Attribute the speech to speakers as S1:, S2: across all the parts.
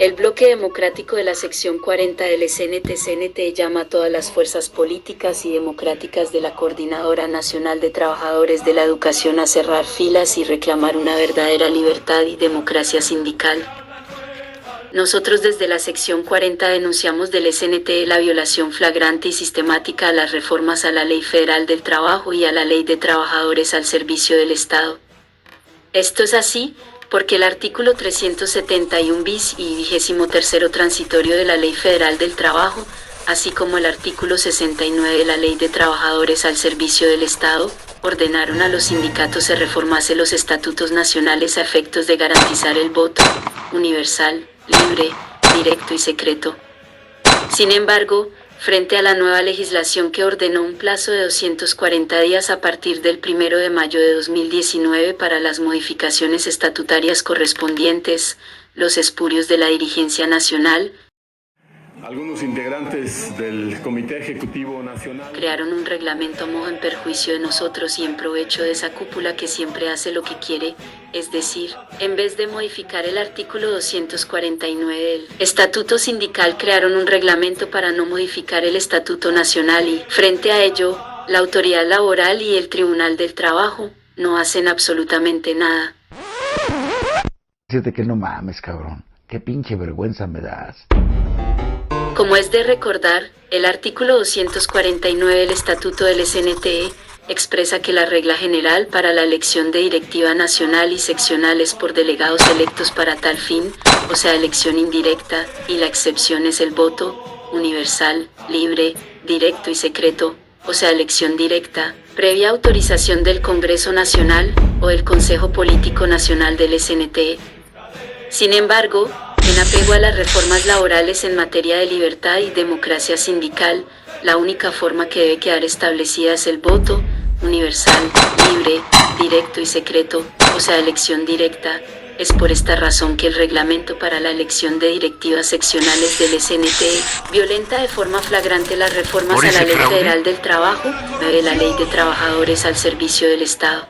S1: El bloque democrático de la sección 40 del SNT-CNT llama a todas las fuerzas políticas y democráticas de la Coordinadora Nacional de Trabajadores de la Educación a cerrar filas y reclamar una verdadera libertad y democracia sindical. Nosotros desde la sección 40 denunciamos del SNT la violación flagrante y sistemática a las reformas a la Ley Federal del Trabajo y a la Ley de Trabajadores al Servicio del Estado. Esto es así porque el artículo 371 bis y 23º transitorio de la Ley Federal del Trabajo, así como el artículo 69 de la Ley de Trabajadores al Servicio del Estado, ordenaron a los sindicatos se reformase los estatutos nacionales a efectos de garantizar el voto universal, libre, directo y secreto. Sin embargo, frente a la nueva legislación que ordenó un plazo de 240 días a partir del 1 de mayo de 2019 para las modificaciones estatutarias correspondientes, los espurios de la dirigencia nacional,
S2: algunos integrantes del Comité Ejecutivo Nacional
S1: crearon un reglamento a modo en perjuicio de nosotros y en provecho de esa cúpula que siempre hace lo que quiere, es decir, en vez de modificar el artículo 249 del Estatuto Sindical crearon un reglamento para no modificar el Estatuto Nacional y, frente a ello, la Autoridad Laboral y el Tribunal del Trabajo no hacen absolutamente nada.
S3: Decirte que no mames, cabrón. Qué pinche vergüenza me das.
S1: Como es de recordar, el artículo 249 del Estatuto del SNTE expresa que la regla general para la elección de directiva nacional y seccional es por delegados electos para tal fin, o sea, elección indirecta, y la excepción es el voto universal, libre, directo y secreto, o sea, elección directa, previa autorización del Congreso Nacional o del Consejo Político Nacional del SNTE. Sin embargo, en apego a las reformas laborales en materia de libertad y democracia sindical, la única forma que debe quedar establecida es el voto universal, libre, directo y secreto, o sea, elección directa. Es por esta razón que el reglamento para la elección de directivas seccionales del SNTE violenta de forma flagrante las reformas a la Ley Federal del Trabajo y de la Ley de Trabajadores al Servicio del Estado.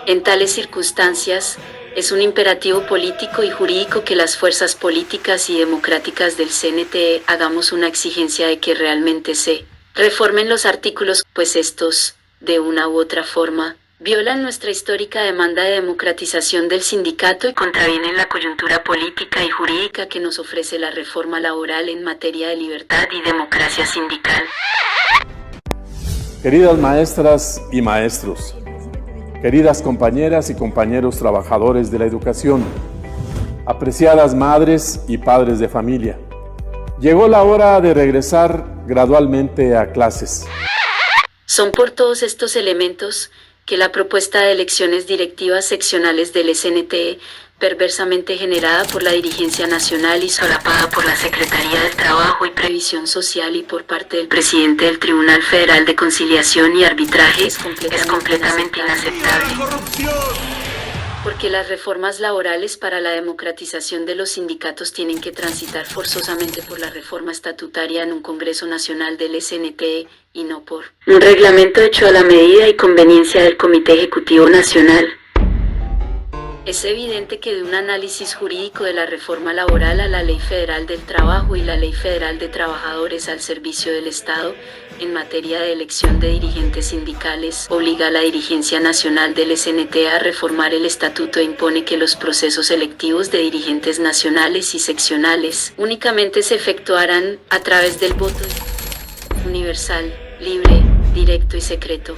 S1: En tales circunstancias, es un imperativo político y jurídico que las fuerzas políticas y democráticas del CNTE hagamos una exigencia de que realmente se reformen los artículos, pues estos, de una u otra forma, violan nuestra histórica demanda de democratización del sindicato y contravienen la coyuntura política y jurídica que nos ofrece la reforma laboral en materia de libertad y democracia sindical.
S2: Queridas maestras y maestros, queridas compañeras y compañeros trabajadores de la educación, apreciadas madres y padres de familia, llegó la hora de regresar gradualmente a clases.
S1: Son por todos estos elementos que la propuesta de elecciones directivas seccionales del SNTE, perversamente generada por la dirigencia nacional y solapada por la Secretaría del Trabajo y Previsión Social y por parte del presidente del Tribunal Federal de Conciliación y Arbitraje, es completamente inaceptable. Porque las reformas laborales para la democratización de los sindicatos tienen que transitar forzosamente por la reforma estatutaria en un Congreso Nacional del SNTE y no por un reglamento hecho a la medida y conveniencia del Comité Ejecutivo Nacional. Es evidente que de un análisis jurídico de la reforma laboral a la Ley Federal del Trabajo y la Ley Federal de Trabajadores al Servicio del Estado, en materia de elección de dirigentes sindicales, obliga a la dirigencia nacional del SNT a reformar el estatuto e impone que los procesos electivos de dirigentes nacionales y seccionales únicamente se efectuarán a través del voto universal, libre, directo y secreto.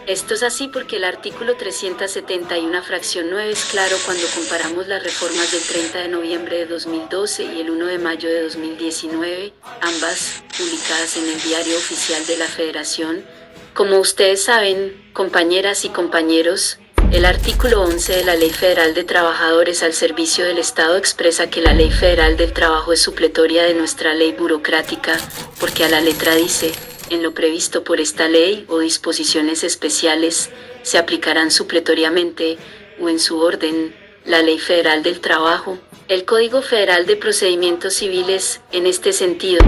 S1: Esto es así porque el artículo 371 fracción 9 es claro cuando comparamos las reformas del 30 de noviembre de 2012 y el 1 de mayo de 2019, ambas publicadas en el Diario Oficial de la Federación. Como ustedes saben, compañeras y compañeros, el artículo 11 de la Ley Federal de Trabajadores al Servicio del Estado expresa que la Ley Federal del Trabajo es supletoria de nuestra ley burocrática, porque a la letra dice: en lo previsto por esta ley o disposiciones especiales, se aplicarán supletoriamente, o en su orden, la Ley Federal del Trabajo, el Código Federal de Procedimientos Civiles. En este sentido,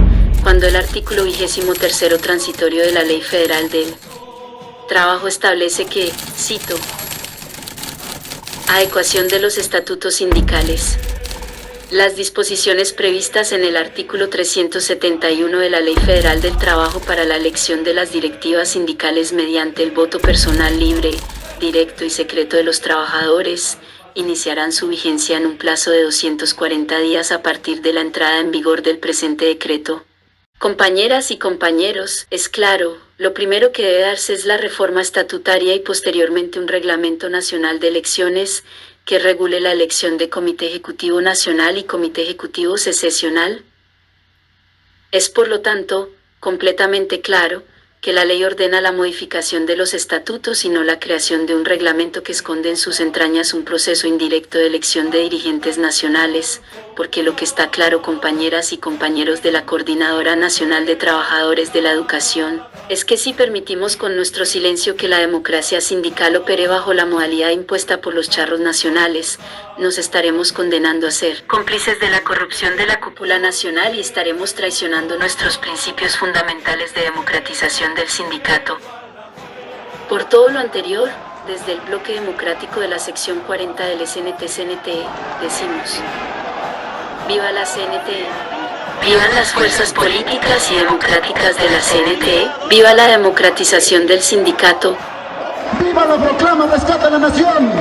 S1: cuando el artículo 23º transitorio de la Ley Federal del Trabajo establece que, cito, adecuación de los estatutos sindicales. Las disposiciones previstas en el artículo 371 de la Ley Federal del Trabajo para la elección de las directivas sindicales mediante el voto personal libre, directo y secreto de los trabajadores, iniciarán su vigencia en un plazo de 240 días a partir de la entrada en vigor del presente decreto. Compañeras y compañeros, es claro, lo primero que debe darse es la reforma estatutaria y posteriormente un reglamento nacional de elecciones que regule la elección de Comité Ejecutivo Nacional y Comité Ejecutivo Secesional. Es por lo tanto, completamente claro, que la ley ordena la modificación de los estatutos y no la creación de un reglamento que esconde en sus entrañas un proceso indirecto de elección de dirigentes nacionales, porque lo que está claro, compañeras y compañeros de la Coordinadora Nacional de Trabajadores de la Educación, es que si permitimos con nuestro silencio que la democracia sindical opere bajo la modalidad impuesta por los charros nacionales, nos estaremos condenando a ser cómplices de la corrupción de la cúpula nacional y estaremos traicionando nuestros principios fundamentales de democratización del sindicato. Por todo lo anterior, desde el bloque democrático de la sección 40 del SNT-CNTE, decimos: ¡viva la CNTE! ¡Vivan las fuerzas políticas y democráticas de la CNTE! ¡Viva la democratización del sindicato!
S4: ¡Viva la proclama Rescate a la Nación!